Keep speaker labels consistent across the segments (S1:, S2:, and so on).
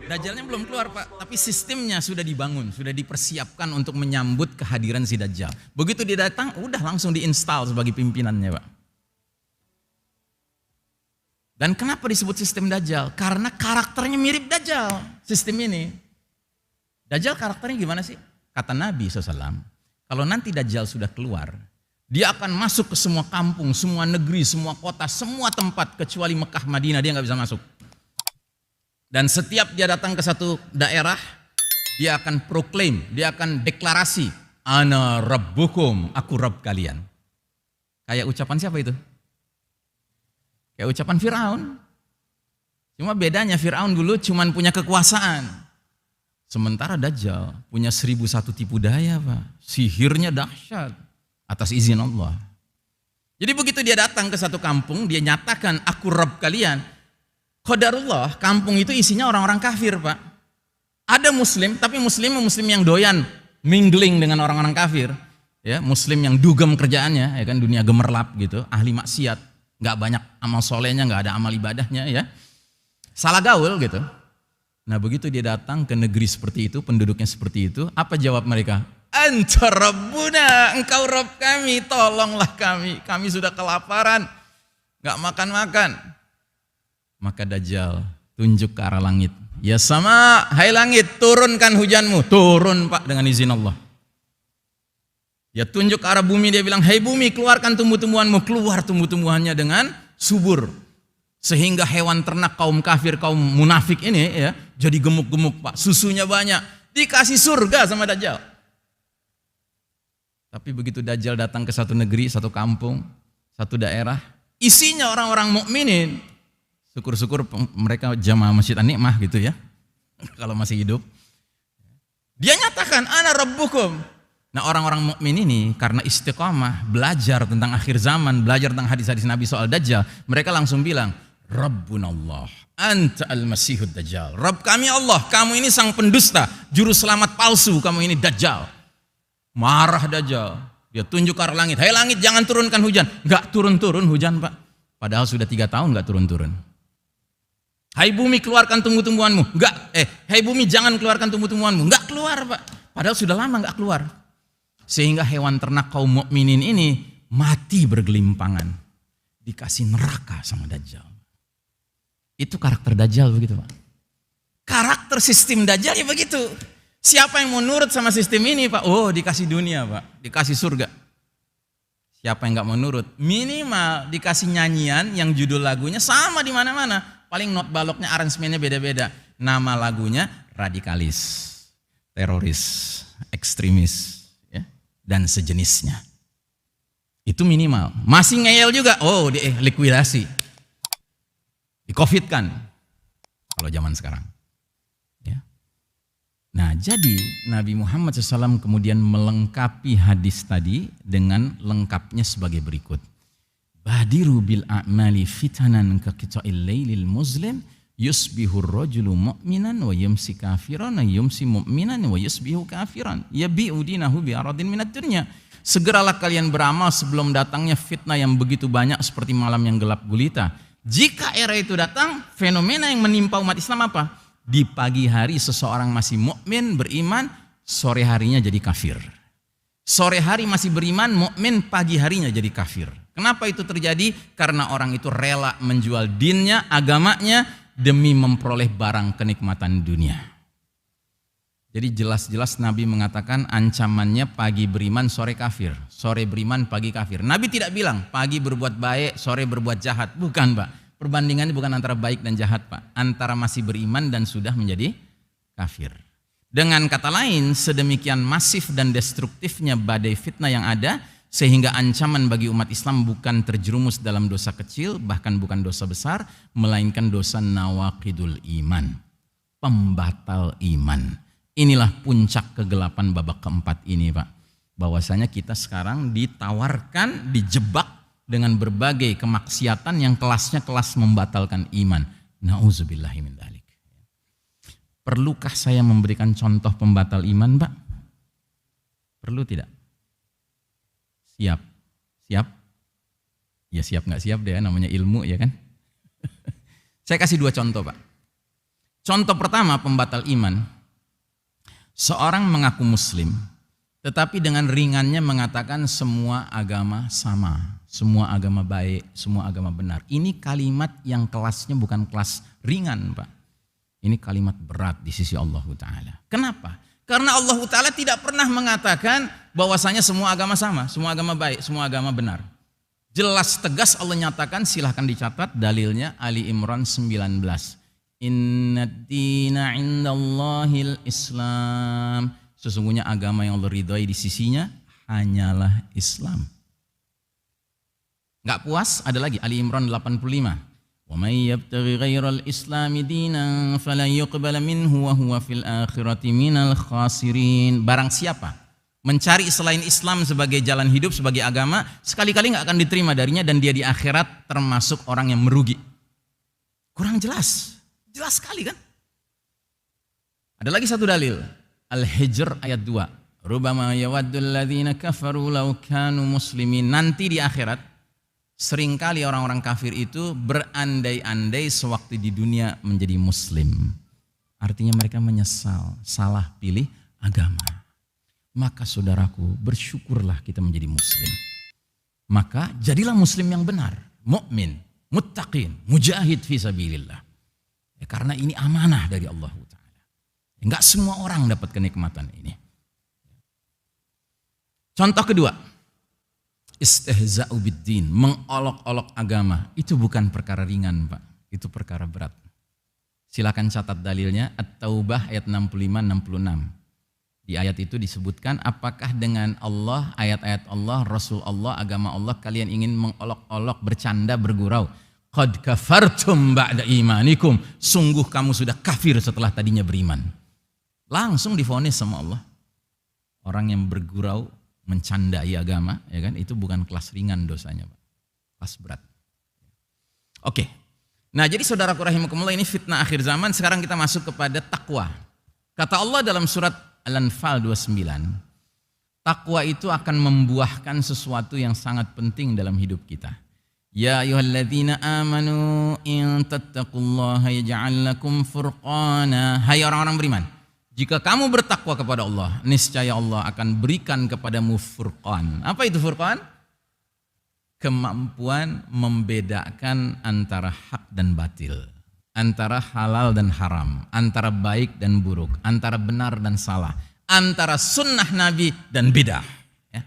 S1: Dajjalnya belum keluar Pak, tapi sistemnya sudah dibangun, sudah dipersiapkan untuk menyambut kehadiran si Dajjal. Begitu dia datang, udah langsung diinstal sebagai pimpinannya Pak. Dan kenapa disebut sistem Dajjal? Karena karakternya mirip Dajjal, sistem ini. Dajjal karakternya gimana sih? Kata Nabi SAW, kalau nanti Dajjal sudah keluar, dia akan masuk ke semua kampung, semua negeri, semua kota, semua tempat, kecuali Mekah, Madinah, dia nggak bisa masuk. Dan setiap dia datang ke satu daerah, dia akan proklaim, dia akan deklarasi, Ana Rabbukum, aku Rabb kalian. Kayak ucapan siapa itu? Kayak ucapan Fir'aun. Cuma bedanya Fir'aun dulu cuma punya kekuasaan. Sementara Dajjal punya 1001 tipu daya Pak. Sihirnya dahsyat atas izin Allah. Jadi begitu dia datang ke satu kampung, dia nyatakan aku Rabb kalian. Qadarullah, kampung itu isinya orang-orang kafir Pak. Ada muslim, tapi muslim yang doyan mingling dengan orang-orang kafir. Ya, muslim yang dugem kerjaannya, ya kan, dunia gemerlap gitu, ahli maksiat, nggak banyak amal solehnya, nggak ada amal ibadahnya, ya. Salah gaul gitu. Nah begitu dia datang ke negeri seperti itu, penduduknya seperti itu, apa jawab mereka? Anta Rabbuna, engkau Rabb kami, tolonglah kami sudah kelaparan, nggak makan-makan. Maka Dajjal tunjuk ke arah langit. Ya sama, hai langit, turunkan hujanmu. Turun Pak dengan izin Allah. Dia tunjuk ke arah bumi, dia bilang, hai bumi, keluarkan tumbuh-tumbuhanmu. Keluar tumbuh-tumbuhannya dengan subur. Sehingga hewan ternak kaum kafir, kaum munafik ini ya jadi gemuk-gemuk Pak. Susunya banyak. Dikasih surga sama Dajjal. Tapi begitu Dajjal datang ke satu negeri, satu kampung, satu daerah, isinya orang-orang mukminin. Syukur-syukur mereka jamaah Masjid An-Nikmah gitu ya, kalau masih hidup. Dia nyatakan, Ana Rabbukum. Nah orang-orang mukmin ini karena istiqamah, belajar tentang akhir zaman, belajar tentang hadis-hadis Nabi soal Dajjal, mereka langsung bilang, Rabbunallah, Anta al-Masihud Dajjal. Rabb kami Allah, kamu ini sang pendusta, juru selamat palsu, kamu ini Dajjal. Marah Dajjal, dia tunjuk ke arah langit, hai langit jangan turunkan hujan. Gak turun-turun hujan Pak, padahal sudah 3 tahun gak turun-turun. Hai bumi keluarkan tumbuh-tumbuhanmu. Enggak, hai bumi jangan keluarkan tumbuh-tumbuhanmu. Enggak keluar Pak. Padahal sudah lama enggak keluar. Sehingga hewan ternak kaum mukminin ini mati bergelimpangan. Dikasih neraka sama Dajjal. Itu karakter Dajjal begitu Pak. Karakter sistem Dajjal ya begitu. Siapa yang mau nurut sama sistem ini Pak? Oh dikasih dunia Pak. Dikasih surga. Siapa yang enggak mau nurut? Minimal dikasih nyanyian yang judul lagunya sama di mana-mana. Paling not baloknya, aransemennya beda-beda. Nama lagunya radikalis, teroris, ekstremis, ya, dan sejenisnya. Itu minimal. Masih ngeyel juga, oh likuidasi. Di-COVID-kan. Kalau zaman sekarang. Ya. Nah jadi Nabi Muhammad SAW kemudian melengkapi hadis tadi dengan lengkapnya sebagai berikut. Badiru bil a'mali fitanan ka qita'il lailil muslim yusbihur rajulu mu'minan wa yumsi kafiran wa yumsi mu'minan wa yusbihu kafiran yabi'u dinahu bi aradin minad dunya. Segeralah kalian beramal sebelum datangnya fitnah yang begitu banyak seperti malam yang gelap gulita. Jika era itu datang, fenomena yang menimpa umat Islam apa? Di pagi hari seseorang masih mukmin beriman, sore harinya jadi kafir. Sore hari masih beriman, mukmin, pagi harinya jadi kafir. Kenapa itu terjadi? Karena orang itu rela menjual dinnya, agamanya demi memperoleh barang kenikmatan dunia. Jadi jelas-jelas Nabi mengatakan ancamannya pagi beriman, sore kafir. Sore beriman, pagi kafir. Nabi tidak bilang pagi berbuat baik, sore berbuat jahat. Bukan Pak. Perbandingannya bukan antara baik dan jahat Pak. Antara masih beriman dan sudah menjadi kafir. Dengan kata lain, sedemikian masif dan destruktifnya badai fitnah yang ada, sehingga ancaman bagi umat Islam bukan terjerumus dalam dosa kecil, bahkan bukan dosa besar, melainkan dosa nawaqidul iman, pembatal iman. Inilah puncak kegelapan babak keempat ini Pak. Bahwasanya kita sekarang ditawarkan, dijebak dengan berbagai kemaksiatan yang kelasnya kelas membatalkan iman. Nauzubillahi min dzalik. Perlukah saya memberikan contoh pembatal iman Pak? Perlu tidak? Siap? Siap? Ya siap nggak siap deh, namanya ilmu ya kan. Saya kasih 2 contoh Pak. Contoh pertama pembatal iman, seorang mengaku muslim, tetapi dengan ringannya mengatakan semua agama sama, semua agama baik, semua agama benar. Ini kalimat yang kelasnya bukan kelas ringan, Pak. Ini kalimat berat di sisi Allah Ta'ala. Kenapa? Karena Allah Ta'ala tidak pernah mengatakan bahwasanya semua agama sama, semua agama baik, semua agama benar. Jelas tegas Allah nyatakan, silahkan dicatat dalilnya Ali Imran 19. Inna dina indallahil Islam. Sesungguhnya agama yang Allah ridhai di sisinya hanyalah Islam. Enggak puas, ada lagi Ali Imran 85. Wa may yabtaghi ghairal islami dinan falan yuqbala minhu wa huwa fil akhirati minal khasirin. Barang siapa mencari selain Islam sebagai jalan hidup, sebagai agama, sekali-kali enggak akan diterima darinya dan dia di akhirat termasuk orang yang merugi. Kurang jelas. Jelas sekali kan? Ada lagi satu dalil. Al-Hijr ayat 2. Rubama yawaddul ladzina kafaru law kanu muslimin. Nanti di akhirat seringkali orang-orang kafir itu berandai-andai sewaktu di dunia menjadi muslim. Artinya mereka menyesal salah pilih agama. Maka saudaraku, bersyukurlah kita menjadi muslim. Maka jadilah muslim yang benar, mukmin, muttaqin, mujahid fi sabilillah. Ya, karena ini amanah dari Allah Ta'ala. Enggak semua orang dapat kenikmatan ini. Contoh kedua, istihza'u biddin, mengolok-olok agama. Itu bukan perkara ringan, Pak. Itu perkara berat. Silakan catat dalilnya, At-Taubah ayat 65-66. Di ayat itu disebutkan, apakah dengan Allah, ayat-ayat Allah, Rasul Allah, agama Allah, kalian ingin mengolok-olok, bercanda, bergurau. Qad kafartum ba'da imanikum. Sungguh kamu sudah kafir setelah tadinya beriman. Langsung divonis sama Allah. Orang yang bergurau, mencandai agama, ya kan, itu bukan kelas ringan dosanya, Pak. Kelas berat. Oke. Nah, jadi saudaraku rahimakumullah, ini fitnah akhir zaman. Sekarang kita masuk kepada takwa. Kata Allah dalam surat Al-Anfal 29, takwa itu akan membuahkan sesuatu yang sangat penting dalam hidup kita. Ya ayyuhalladzina amanu in tattaqullaha yaj'al lakum furqana. Hai orang-orang beriman, jika kamu bertakwa kepada Allah, niscaya Allah akan berikan kepadamu furqan. Apa itu furqan? Kemampuan membedakan antara hak dan batil, antara halal dan haram, antara baik dan buruk, antara benar dan salah, antara sunnah Nabi dan bidah. Ya.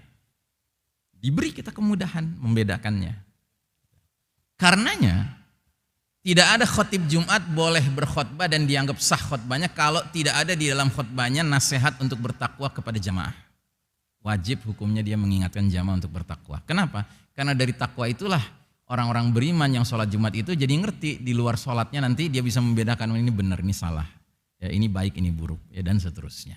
S1: Diberi kita kemudahan membedakannya. Karenanya tidak ada khotib Jumat boleh berkhotbah dan dianggap sah khotbahnya kalau tidak ada di dalam khotbahnya nasihat untuk bertakwa kepada jamaah. Wajib hukumnya dia mengingatkan jamaah untuk bertakwa. Kenapa? Karena dari takwa itulah orang-orang beriman yang sholat Jumat itu jadi ngerti di luar sholatnya nanti dia bisa membedakan ini benar, ini salah, ya ini baik, ini buruk, ya dan seterusnya.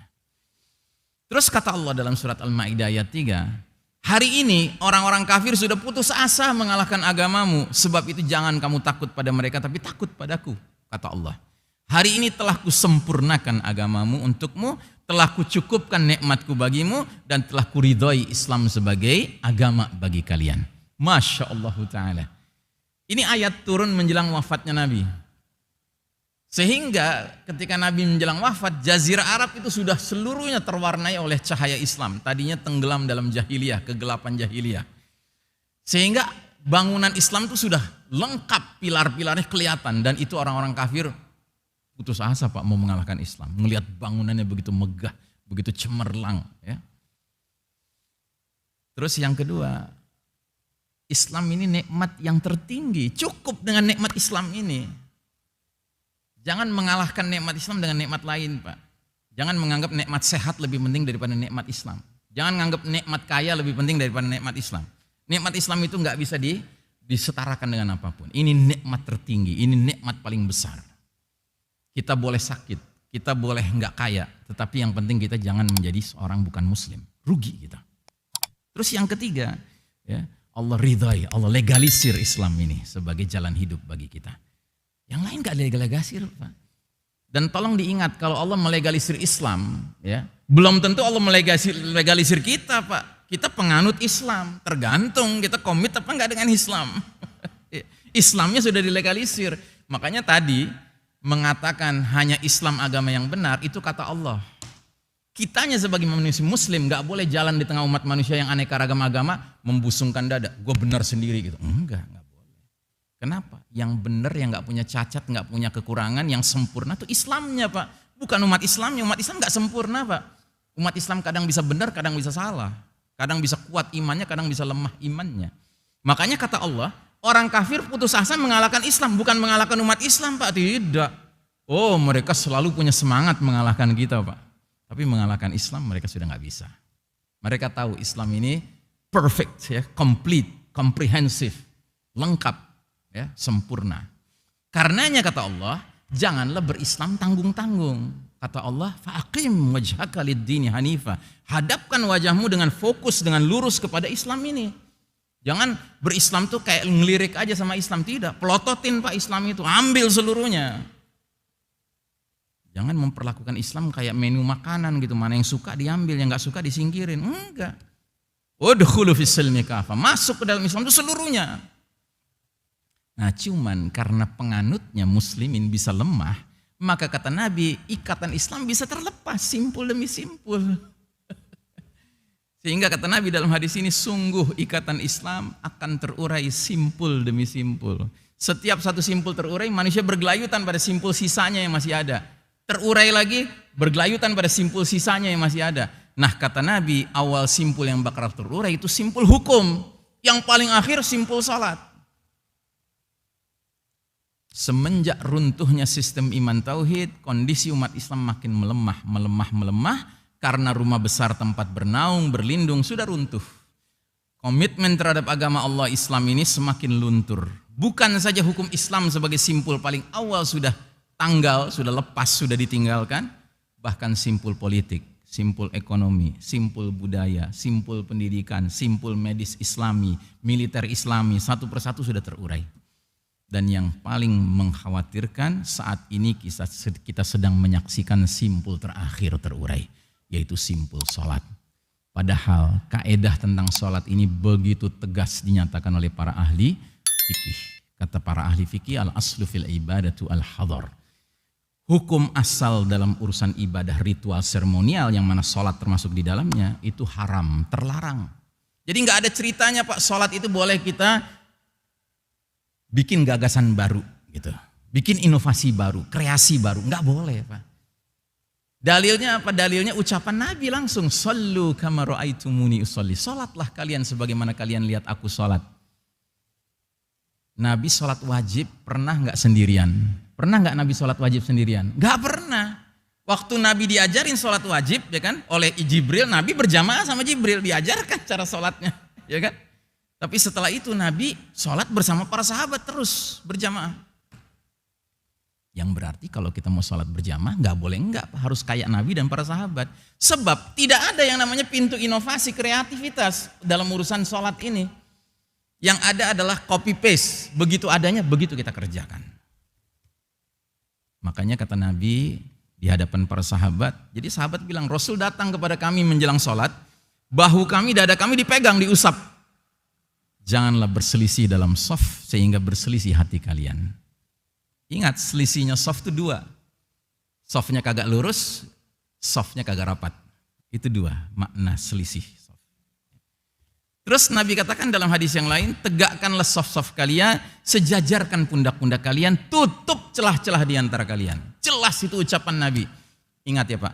S1: Terus kata Allah dalam surat Al-Maidah ayat 3, hari ini orang-orang kafir sudah putus asa mengalahkan agamamu, sebab itu jangan kamu takut pada mereka tapi takut padaku, kata Allah. Hari ini telah kusempurnakan agamamu untukmu, telah kucukupkan nikmatku bagimu, dan telah kuridhoi Islam sebagai agama bagi kalian. Masya Allah Ta'ala. Ini ayat turun menjelang wafatnya Nabi. Sehingga ketika Nabi menjelang wafat, Jazirah Arab itu sudah seluruhnya terwarnai oleh cahaya Islam. Tadinya tenggelam dalam jahiliyah, kegelapan jahiliyah. Sehingga bangunan Islam itu sudah lengkap, pilar-pilarnya kelihatan. Dan itu orang-orang kafir putus asa, Pak, mau mengalahkan Islam. Melihat bangunannya begitu megah, begitu cemerlang. Ya. Terus yang kedua, Islam ini nikmat yang tertinggi. Cukup dengan nikmat Islam ini. Jangan mengalahkan nikmat Islam dengan nikmat lain, Pak. Jangan menganggap nikmat sehat lebih penting daripada nikmat Islam. Jangan menganggap nikmat kaya lebih penting daripada nikmat Islam. Nikmat Islam itu nggak bisa disetarakan dengan apapun. Ini nikmat tertinggi, ini nikmat paling besar. Kita boleh sakit, kita boleh nggak kaya, tetapi yang penting kita jangan menjadi seorang bukan Muslim. Rugi kita. Terus yang ketiga, ya, Allah ridhai, Allah legalisir Islam ini sebagai jalan hidup bagi kita. Yang lain gak legalisir, Pak. Dan tolong diingat, kalau Allah melegalisir Islam, ya, belum tentu Allah melegalisir kita, Pak. Kita penganut Islam, tergantung kita komit apa enggak dengan Islam. Islamnya sudah dilegalisir. Makanya tadi mengatakan hanya Islam agama yang benar, itu kata Allah. Kitanya sebagai manusia muslim gak boleh jalan di tengah umat manusia yang aneka ragam agama membusungkan dada, gue benar sendiri gitu. Enggak boleh. Kenapa? Yang benar, yang gak punya cacat, gak punya kekurangan, yang sempurna itu Islamnya Pak. Bukan umat Islamnya, umat Islam gak sempurna Pak. Umat Islam kadang bisa benar, kadang bisa salah. Kadang bisa kuat imannya, kadang bisa lemah imannya. Makanya kata Allah, orang kafir putus asa mengalahkan Islam, bukan mengalahkan umat Islam Pak, tidak. Oh, mereka selalu punya semangat mengalahkan kita Pak. Tapi mengalahkan Islam mereka sudah nggak bisa. Mereka tahu Islam ini perfect ya, complete, comprehensive, lengkap ya, sempurna. Karenanya kata Allah, janganlah berislam tanggung-tanggung. Kata Allah, fa'aqim wajhaka lid-dini hanifa. Hadapkan wajahmu dengan fokus, dengan lurus kepada Islam ini. Jangan berislam tuh kayak ngelirik aja sama Islam, tidak. Pelototin Pak Islam itu, ambil seluruhnya. Jangan memperlakukan Islam kayak menu makanan gitu, mana yang suka diambil, yang nggak suka disingkirin. Enggak. Udkhulu fis-silmi kafah, masuk ke dalam Islam itu seluruhnya. Nah, cuman karena penganutnya muslimin bisa lemah, maka kata Nabi, ikatan Islam bisa terlepas simpul demi simpul. Sehingga kata Nabi dalam hadis ini, sungguh ikatan Islam akan terurai simpul demi simpul. Setiap satu simpul terurai, manusia bergelayutan pada simpul sisanya yang masih ada. Terurai lagi, bergelayutan pada simpul sisanya yang masih ada. Nah kata Nabi, awal simpul yang bakal terurai itu simpul hukum. Yang paling akhir simpul salat. Semenjak runtuhnya sistem iman tauhid, kondisi umat Islam makin melemah, karena rumah besar tempat bernaung, berlindung sudah runtuh. Komitmen terhadap agama Allah Islam ini semakin luntur. Bukan saja hukum Islam sebagai simpul paling awal sudah tanggal, sudah lepas, sudah ditinggalkan, bahkan simpul politik, simpul ekonomi, simpul budaya, simpul pendidikan, simpul medis Islami, militer Islami, satu persatu sudah terurai. Dan yang paling mengkhawatirkan saat ini kita sedang menyaksikan simpul terakhir terurai, yaitu simpul sholat. Padahal kaedah tentang sholat ini begitu tegas dinyatakan oleh para ahli fikih. Kata para ahli fikih, al-aslu fil ibadatu al-hadar. Hukum asal dalam urusan ibadah ritual seremonial yang mana sholat termasuk di dalamnya itu haram, terlarang. Jadi nggak ada ceritanya Pak, sholat itu boleh kita bikin gagasan baru gitu, bikin inovasi baru, kreasi baru, nggak boleh Pak. Dalilnya apa? Dalilnya ucapan Nabi langsung, sallu kama ra'aitumuni usolli, sholatlah kalian sebagaimana kalian lihat aku sholat. Nabi sholat wajib pernah nggak sendirian? Pernah nggak Nabi sholat wajib sendirian? Nggak pernah. Waktu Nabi diajarin sholat wajib ya kan oleh Jibril, Nabi berjamaah sama Jibril, diajarkan cara sholatnya ya kan. Tapi setelah itu Nabi sholat bersama para sahabat terus berjamaah. Yang berarti kalau kita mau sholat berjamaah nggak boleh enggak, harus kayak Nabi dan para sahabat. Sebab tidak ada yang namanya pintu inovasi kreativitas dalam urusan sholat ini. Yang ada adalah copy paste, begitu adanya begitu kita kerjakan. Makanya kata Nabi di hadapan para sahabat, jadi sahabat bilang, Rasul datang kepada kami menjelang sholat, bahu kami, dada kami dipegang, diusap. Janganlah berselisih dalam shaf sehingga berselisih hati kalian. Ingat, selisihnya shaf itu dua. Shafnya kagak lurus, shafnya kagak rapat. Itu dua makna selisih. Terus Nabi katakan dalam hadis yang lain, tegakkanlah shaf-shaf kalian, sejajarkan pundak-pundak kalian, tutup celah-celah di antara kalian. Jelas itu ucapan Nabi. Ingat ya Pak,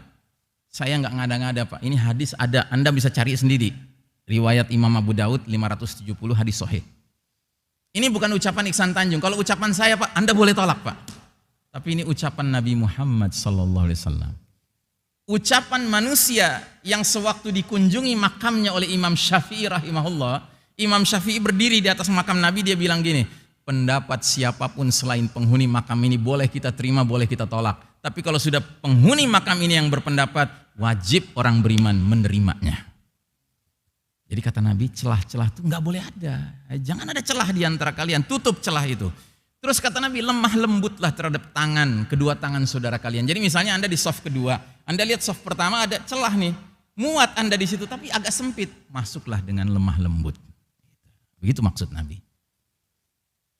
S1: saya nggak ngada-ngada Pak. Ini hadis ada, Anda bisa cari sendiri. Riwayat Imam Abu Daud 570 hadis sahih. Ini bukan ucapan Iksan Tanjung. Kalau ucapan saya Pak, Anda boleh tolak Pak. Tapi ini ucapan Nabi Muhammad SAW. Ucapan manusia yang sewaktu dikunjungi makamnya oleh Imam Syafi'i rahimahullah. Imam Syafi'i berdiri di atas makam Nabi, dia bilang gini, pendapat siapapun selain penghuni makam ini boleh kita terima, boleh kita tolak. Tapi kalau sudah penghuni makam ini yang berpendapat, wajib orang beriman menerimanya. Jadi kata Nabi, celah-celah itu nggak boleh ada. Jangan ada celah di antara kalian, tutup celah itu. Terus kata Nabi, lemah lembutlah terhadap tangan, kedua tangan saudara kalian. Jadi misalnya Anda di shaf kedua, Anda lihat shaf pertama ada celah nih, muat Anda di situ tapi agak sempit, masuklah dengan lemah lembut. Begitu maksud Nabi.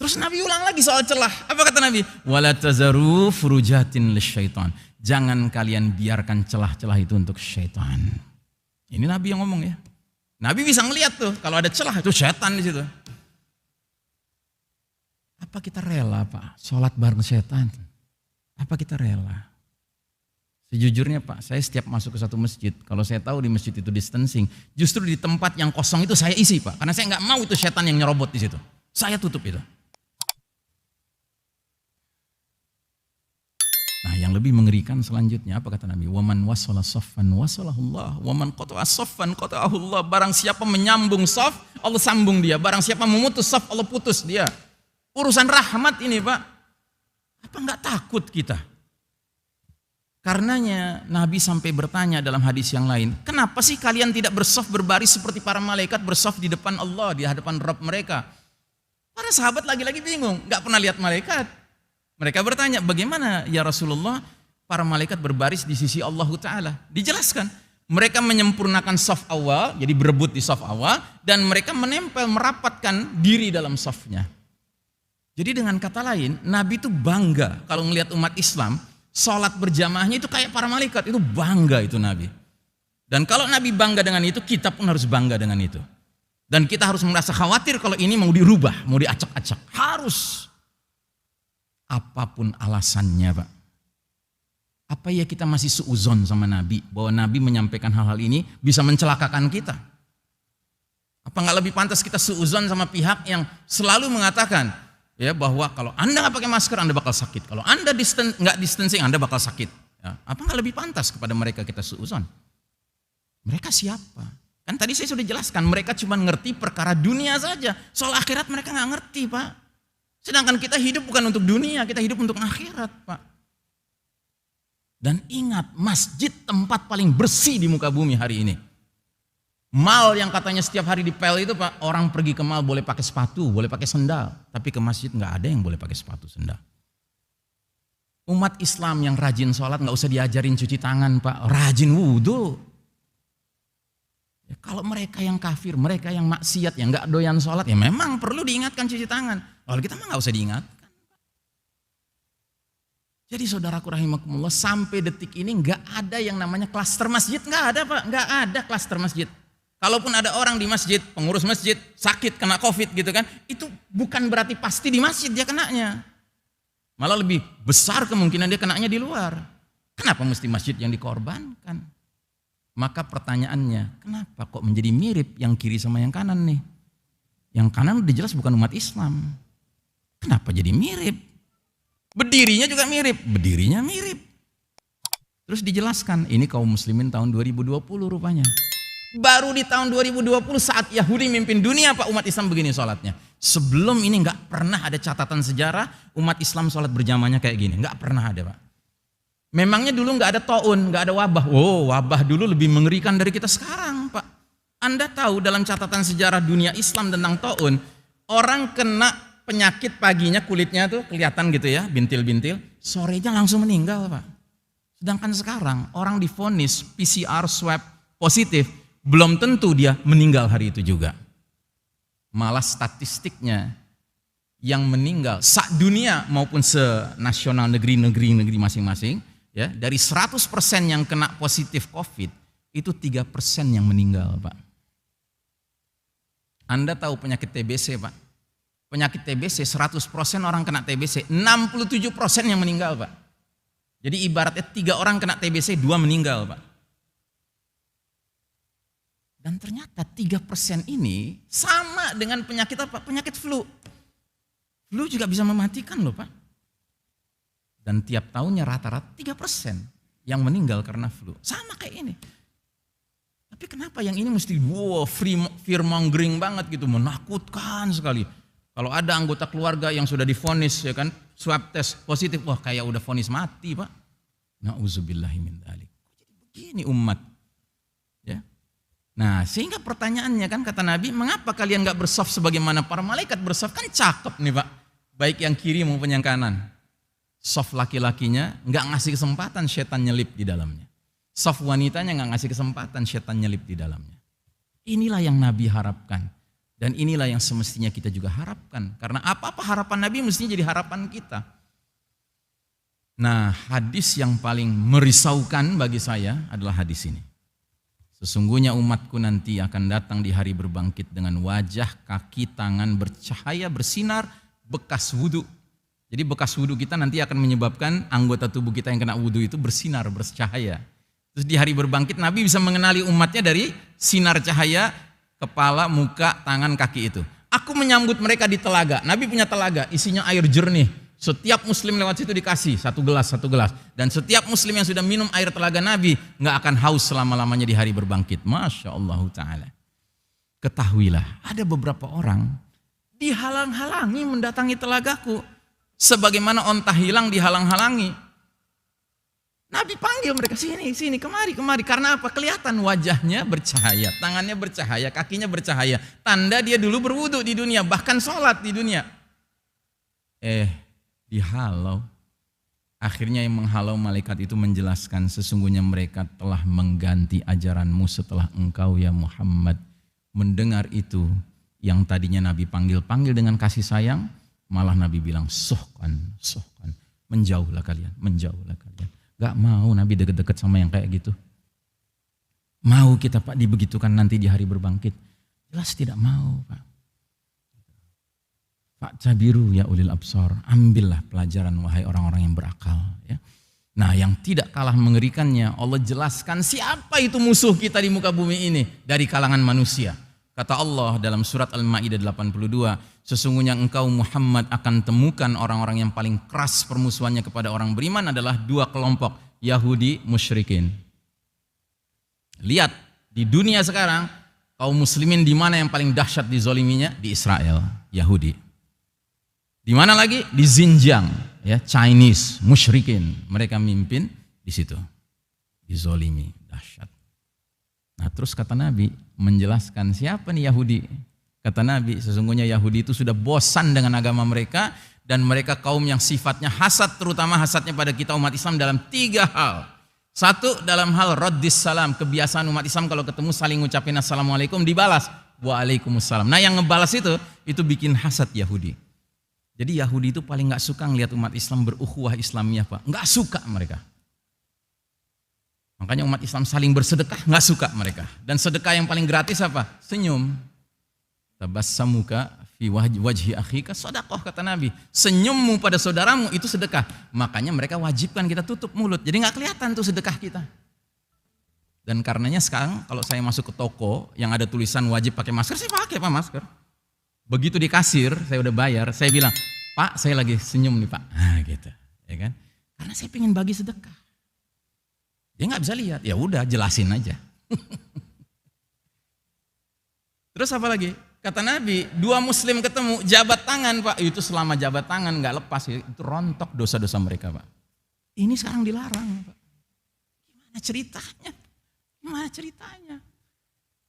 S1: Terus Nabi ulang lagi soal celah. Apa kata Nabi? Wala tazaru furujatin lisyaitan. Jangan kalian biarkan celah-celah itu untuk syaitan. Ini Nabi yang ngomong ya. Nabi bisa ngelihat tuh kalau ada celah itu syaitan di situ. Apa kita rela Pak sholat bareng syaitan? Apa kita rela? Sejujurnya Pak, saya setiap masuk ke satu masjid, kalau saya tahu di masjid itu distancing, justru di tempat yang kosong itu saya isi Pak. Karena saya nggak mau itu syaitan yang nyerobot di situ. Saya tutup itu. Nah, yang lebih mengerikan selanjutnya apa kata Nabi? Waman wasala saffan wasalahullah, waman qata'a saffan qata'ahullah. Barang siapa menyambung saf, Allah sambung dia. Barang siapa memutus saf, Allah putus dia. Urusan rahmat ini Pak. Apa enggak takut kita? Karenanya Nabi sampai bertanya dalam hadis yang lain, kenapa sih kalian tidak bersaf berbaris seperti para malaikat bersaf di depan Allah, di hadapan Rabb mereka? Para sahabat lagi-lagi bingung, enggak pernah lihat malaikat. Mereka bertanya, bagaimana ya Rasulullah para malaikat berbaris di sisi Allah Ta'ala? Dijelaskan, mereka menyempurnakan saf awal, jadi berebut di saf awal, dan mereka menempel, merapatkan diri dalam safnya. Jadi dengan kata lain, Nabi itu bangga kalau melihat umat Islam, sholat berjamaahnya itu kayak para malaikat, itu bangga itu Nabi. Dan kalau Nabi bangga dengan itu, kita pun harus bangga dengan itu. Dan kita harus merasa khawatir kalau ini mau dirubah, mau diacak-acak. Harus. Apapun alasannya Pak. Apa ya kita masih suuzon sama Nabi, bahwa Nabi menyampaikan hal-hal ini bisa mencelakakan kita? Apa nggak lebih pantas kita suuzon sama pihak yang selalu mengatakan, ya bahwa kalau Anda nggak pakai masker Anda bakal sakit, kalau Anda nggak distancing Anda bakal sakit. Ya, apa nggak lebih pantas kepada mereka kita suuzon? Mereka siapa? Kan tadi saya sudah jelaskan, mereka cuma ngerti perkara dunia saja, soal akhirat mereka nggak ngerti Pak. Sedangkan kita hidup bukan untuk dunia, kita hidup untuk akhirat Pak. Dan ingat, masjid tempat paling bersih di muka bumi hari ini. Mal yang katanya setiap hari dipel itu Pak, orang pergi ke mal boleh pakai sepatu, boleh pakai sendal. Tapi ke masjid nggak ada yang boleh pakai sepatu, sendal. Umat Islam yang rajin sholat nggak usah diajarin cuci tangan Pak, rajin wudhu. Ya, kalau mereka yang kafir, mereka yang maksiat, yang nggak doyan sholat, ya memang perlu diingatkan cuci tangan. Kalau kita mah nggak usah diingatkan. Jadi saudaraku rahimakumullah, sampai detik ini nggak ada yang namanya klaster masjid, nggak ada Pak, nggak ada klaster masjid. Kalaupun ada orang di masjid, pengurus masjid sakit kena COVID gitu kan, itu bukan berarti pasti di masjid dia kenanya. Malah lebih besar kemungkinan dia kenanya di luar. Kenapa mesti masjid yang dikorbankan? Maka pertanyaannya, kenapa kok menjadi mirip yang kiri sama yang kanan nih? Yang kanan udah jelas bukan umat Islam. Kenapa jadi mirip? Berdirinya juga mirip, berdirinya mirip. Terus dijelaskan, ini kaum muslimin tahun 2020 rupanya. Baru di tahun 2020 saat Yahudi mimpin dunia Pak, umat Islam begini sholatnya. Sebelum ini nggak pernah ada catatan sejarah umat Islam sholat berjamaahnya kayak gini, nggak pernah ada Pak. Memangnya dulu nggak ada taun, nggak ada wabah. Oh, wabah dulu lebih mengerikan dari kita sekarang Pak. Anda tahu dalam catatan sejarah dunia Islam tentang taun, orang kena penyakit paginya kulitnya tuh kelihatan gitu ya, bintil-bintil, sorenya langsung meninggal Pak. Sedangkan sekarang orang divonis PCR swab positif, belum tentu dia meninggal hari itu juga. Malah statistiknya yang meninggal se-dunia maupun se-nasional negeri masing-masing, ya, dari 100% yang kena positif COVID, itu 3% yang meninggal Pak. Anda tahu penyakit TBC Pak? Penyakit TBC 100% orang kena TBC, 67% yang meninggal Pak. Jadi ibaratnya 3 orang kena TBC, 2 meninggal Pak. Dan ternyata 3% ini sama dengan penyakit apa? Penyakit flu. Flu juga bisa mematikan loh Pak. Dan tiap tahunnya rata-rata 3% yang meninggal karena flu. Sama kayak ini. Tapi kenapa yang ini mesti fear mongering banget gitu, menakutkan sekali. Kalau ada anggota keluarga yang sudah divonis ya kan, swab test positif, wah kayak udah vonis mati Pak. Nauzubillahi min dzalik. Jadi begini umat. Ya. Nah, sehingga pertanyaannya kan kata Nabi, mengapa kalian enggak bersaf sebagaimana para malaikat bersaf? Kan cakep nih Pak. Baik yang kiri maupun yang kanan. Saf laki-lakinya enggak ngasih kesempatan setan nyelip di dalamnya. Saf wanitanya enggak ngasih kesempatan setan nyelip di dalamnya. Inilah yang Nabi harapkan. Dan inilah yang semestinya kita juga harapkan. Karena apa-apa harapan Nabi mestinya jadi harapan kita. Nah, hadis yang paling merisaukan bagi saya adalah hadis ini. Sesungguhnya umatku nanti akan datang di hari berbangkit dengan wajah, kaki, tangan bercahaya, bersinar, bekas wudhu. Jadi bekas wudhu kita nanti akan menyebabkan anggota tubuh kita yang kena wudhu itu bersinar, bercahaya. Terus di hari berbangkit Nabi bisa mengenali umatnya dari sinar cahaya kepala, muka, tangan, kaki itu. Aku menyambut mereka di telaga. Nabi punya telaga, isinya air jernih. Setiap muslim lewat situ dikasih satu gelas. Dan setiap muslim yang sudah minum air telaga Nabi nggak akan haus selama-lamanya di hari berbangkit. Masya Allah Ta'ala. Ketahuilah, ada beberapa orang dihalang-halangi mendatangi telagaku. Sebagaimana onta hilang dihalang-halangi. Nabi panggil mereka, sini, kemari. Karena apa? Kelihatan wajahnya bercahaya, tangannya bercahaya, kakinya bercahaya. Tanda dia dulu berwudu di dunia, bahkan sholat di dunia. Dihalau. Akhirnya yang menghalau malaikat itu menjelaskan, sesungguhnya mereka telah mengganti ajaranmu setelah engkau ya Muhammad. Mendengar itu, yang tadinya Nabi panggil dengan kasih sayang, malah Nabi bilang, sohkan. Menjauhlah kalian. Gak mau Nabi deket-deket sama yang kayak gitu. Mau kita Pak dibegitukan nanti di hari berbangkit? Jelas tidak mau Pak. Pak Cabiru ya ulil absar, ambillah pelajaran wahai orang-orang yang berakal. Ya. Nah yang tidak kalah mengerikannya, Allah jelaskan siapa itu musuh kita di muka bumi ini dari kalangan manusia. Kata Allah dalam surat Al-Ma'idah 82, sesungguhnya engkau Muhammad akan temukan orang-orang yang paling keras permusuhannya kepada orang beriman adalah dua kelompok, Yahudi, musyrikin. Lihat di dunia sekarang, kaum muslimin di mana yang paling dahsyat dizoliminya? Di Israel, Yahudi. Di mana lagi? Di Xinjiang, ya, Chinese, musyrikin. Mereka mimpin di situ. Dizolimi, dahsyat. Nah terus kata Nabi menjelaskan siapa nih Yahudi. Kata Nabi sesungguhnya Yahudi itu sudah bosan dengan agama mereka. Dan mereka kaum yang sifatnya hasad, terutama hasadnya pada kita umat Islam dalam 3 hal. Satu, dalam hal raddis salam. Kebiasaan umat Islam kalau ketemu saling ngucapin assalamualaikum dibalas waalaikumsalam. Nah yang ngebalas itu bikin hasad Yahudi. Jadi Yahudi itu paling gak suka ngelihat umat Islam berukhuwah Islamiyah Pak. Gak suka mereka. Makanya umat Islam saling bersedekah, nggak suka mereka. Dan sedekah yang paling gratis apa? Senyum. Tabassamuka fi wajhi akhika sedekah kata Nabi. Senyummu pada saudaramu itu sedekah. Makanya mereka wajibkan kita tutup mulut. Jadi nggak kelihatan tuh sedekah kita. Dan karenanya sekarang kalau saya masuk ke toko yang ada tulisan wajib pakai masker, saya pakai Pak masker. Begitu di kasir, saya udah bayar, saya bilang, Pak saya lagi senyum nih Pak. Nah gitu, ya kan? Karena saya pengen bagi sedekah. Dia nggak bisa lihat, ya udah jelasin aja. Terus apa lagi? Kata Nabi, 2 muslim ketemu jabat tangan Pak, itu selama jabat tangan nggak lepas, itu rontok dosa-dosa mereka Pak. Ini sekarang dilarang Pak. Gimana ceritanya?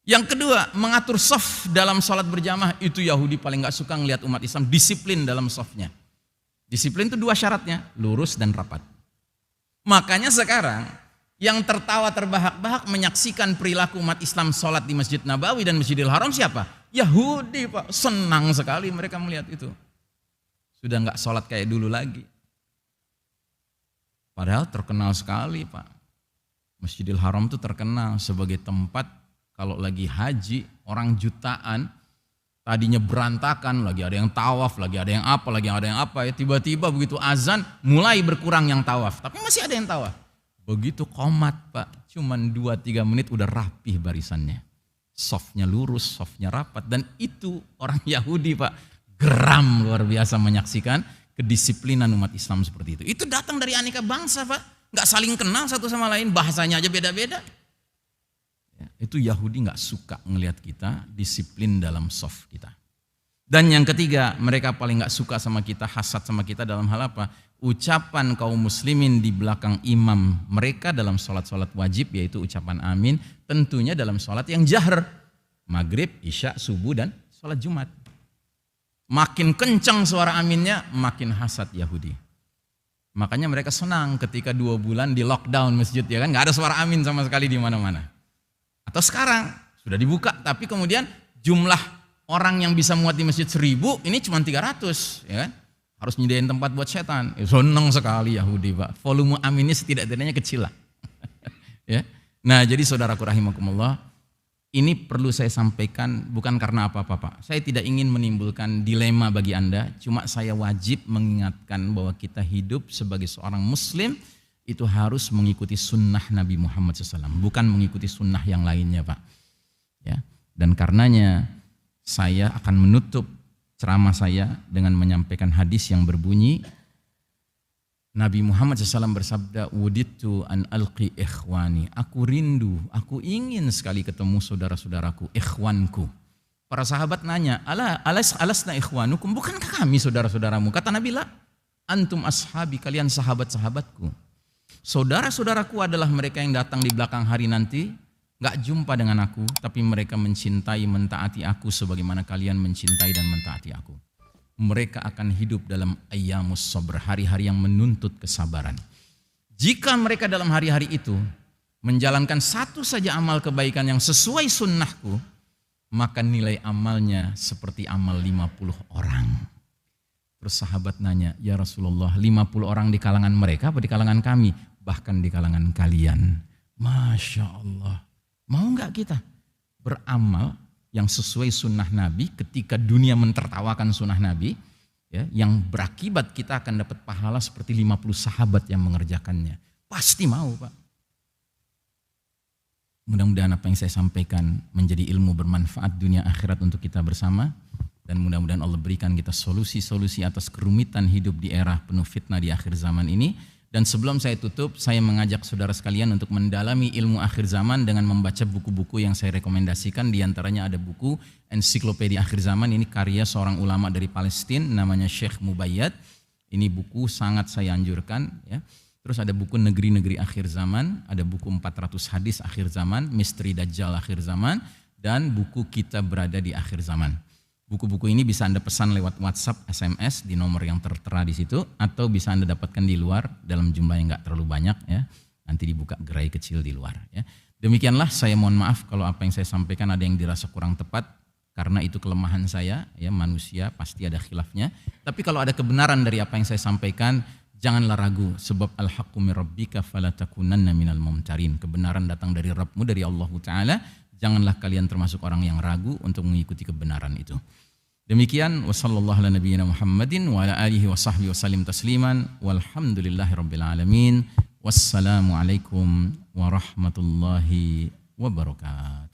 S1: Yang kedua, mengatur shaf dalam sholat berjamaah, itu Yahudi paling nggak suka ngelihat umat Islam disiplin dalam shafnya. Disiplin itu 2 syaratnya, lurus dan rapat. Makanya sekarang yang tertawa terbahak-bahak menyaksikan perilaku umat Islam sholat di Masjid Nabawi dan Masjidil Haram siapa? Yahudi Pak, senang sekali mereka melihat itu. Sudah nggak sholat kayak dulu lagi. Padahal terkenal sekali Pak. Masjidil Haram itu terkenal sebagai tempat kalau lagi haji orang jutaan, tadinya berantakan, lagi ada yang tawaf, lagi ada yang apa ya, tiba-tiba begitu azan mulai berkurang yang tawaf, tapi masih ada yang tawaf. Begitu qomat Pak, cuman 2-3 menit udah rapih barisannya. Softnya lurus, softnya rapat. Dan itu orang Yahudi Pak, geram luar biasa menyaksikan kedisiplinan umat Islam seperti itu. Itu datang dari aneka bangsa Pak, gak saling kenal satu sama lain, bahasanya aja beda-beda. Ya, itu Yahudi gak suka ngelihat kita disiplin dalam soft kita. Dan yang ketiga, mereka paling gak suka sama kita, hasad sama kita dalam hal apa? Ucapan kaum muslimin di belakang imam mereka dalam sholat-sholat wajib, yaitu ucapan amin, tentunya dalam sholat yang jahr, maghrib, isya, subuh, dan sholat Jumat. Makin kencang suara aminnya, makin hasad Yahudi. Makanya mereka senang ketika 2 bulan di lockdown masjid, ya kan, nggak ada suara amin sama sekali di mana-mana. Atau sekarang sudah dibuka, tapi kemudian jumlah orang yang bisa muat di masjid 1000, ini cuma 300, ya kan? Harus nyediain tempat buat setan. Senang sekali Yahudi, Pak. Volume aminnya setidak-tidaknya kecil lah. Ya. Nah, jadi saudaraku rahimakumullah, ini perlu saya sampaikan bukan karena apa-apa, Pak. Saya tidak ingin menimbulkan dilema bagi Anda, cuma saya wajib mengingatkan bahwa kita hidup sebagai seorang muslim itu harus mengikuti sunnah Nabi Muhammad SAW, bukan mengikuti sunnah yang lainnya, Pak. Ya. Dan karenanya saya akan menutup ceramah saya dengan menyampaikan hadis yang berbunyi, Nabi Muhammad SAW bersabda, "Wudittu an alqi ikhwani." Aku rindu, aku ingin sekali ketemu saudara-saudaraku, ikhwanku. Para sahabat nanya, alasna ikhwanukum, bukankah kami saudara-saudaramu? Kata Nabi, la, antum ashabi, kalian sahabat-sahabatku. Saudara-saudaraku adalah mereka yang datang di belakang hari nanti, gak jumpa dengan aku, tapi mereka mencintai, mentaati aku sebagaimana kalian mencintai dan mentaati aku. Mereka akan hidup dalam ayyamus sabr, hari-hari yang menuntut kesabaran. Jika mereka dalam hari-hari itu menjalankan satu saja amal kebaikan yang sesuai sunnahku, maka nilai amalnya seperti amal 50 orang. Terus sahabat nanya, ya Rasulullah, 50 orang di kalangan mereka apa di kalangan kami? Bahkan di kalangan kalian. Masya Allah. Mau gak kita beramal yang sesuai sunnah Nabi ketika dunia mentertawakan sunnah Nabi, ya, yang berakibat kita akan dapat pahala seperti 50 sahabat yang mengerjakannya? Pasti mau, Pak. Mudah-mudahan apa yang saya sampaikan menjadi ilmu bermanfaat dunia akhirat untuk kita bersama, dan mudah-mudahan Allah berikan kita solusi-solusi atas kerumitan hidup di era penuh fitnah di akhir zaman ini. Dan sebelum saya tutup, saya mengajak saudara sekalian untuk mendalami ilmu akhir zaman dengan membaca buku-buku yang saya rekomendasikan. Di antaranya ada buku Ensiklopedia Akhir Zaman, ini karya seorang ulama dari Palestina namanya Syekh Mubayyad. Ini buku sangat saya anjurkan, ya. Terus ada buku Negeri-Negeri Akhir Zaman, ada buku 400 Hadis Akhir Zaman, Misteri Dajjal Akhir Zaman, dan buku Kita Berada di Akhir Zaman. Buku-buku ini bisa Anda pesan lewat WhatsApp, SMS di nomor yang tertera di situ, atau bisa Anda dapatkan di luar dalam jumlah yang nggak terlalu banyak, ya. Nanti dibuka gerai kecil di luar, ya. Demikianlah, saya mohon maaf kalau apa yang saya sampaikan ada yang dirasa kurang tepat, karena itu kelemahan saya, ya, manusia pasti ada khilafnya. Tapi kalau ada kebenaran dari apa yang saya sampaikan, janganlah ragu, sebab al-haqqu min rabbika fala takunanna minal mumtarin. Kebenaran datang dari Rabbmu, dari Allah Ta'ala. Janganlah kalian termasuk orang yang ragu untuk mengikuti kebenaran itu. Demikian, wassallallahu ala nabiyyina Muhammadin wa ala alihi wa sahbihi wa sallim tasliman, walhamdulillahi rabbil alamin. Wassalamualaikum warahmatullahi wabarakatuh.